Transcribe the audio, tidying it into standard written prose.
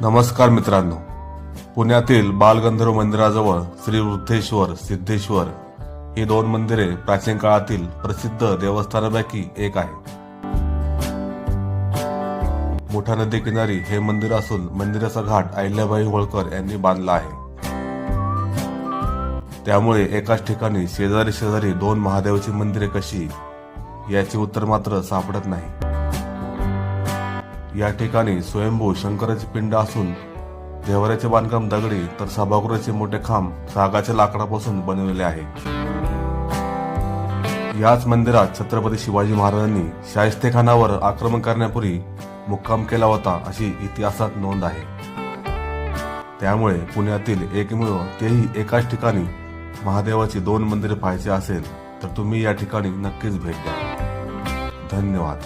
नमस्कार मित्रांनो, पुण्यातील बालगंधर्व मंदिराजवळ श्री वृद्धेश्वर सिद्धेश्वर ही दोन मंदिरे प्राचीन काळातील प्रसिद्ध देवस्थानांपैकी एक आहे. मोठा नदी किनारी हे मंदिर असून मंदिराचा घाट अहिल्याबाई होळकर यांनी बांधला आहे. त्यामुळे एकाच ठिकाणी शेजारी शेजारी दोन महादेवाची मंदिरे कशी याचे उत्तर मात्र सापडत नाही. या ठिकाणी स्वयंभू शंकराची पिंड असून देवाऱ्याचे बांधकाम दगडी तर सभागृहाचे मोठे खांब सागाच्या लाकडापासून बनवलेले आहे. याच मंदिरात छत्रपती शिवाजी महाराजांनी शाहिस्तेखानावर आक्रमण करण्यापूर्वी मुक्काम केला होता अशी इतिहासात नोंद आहे. त्यामुळे पुण्यातील एकमेव तेही एकाच ठिकाणी महादेवाची दोन मंदिरे पाहायची असेल तर तुम्ही या ठिकाणी नक्कीच भेट द्या. धन्यवाद.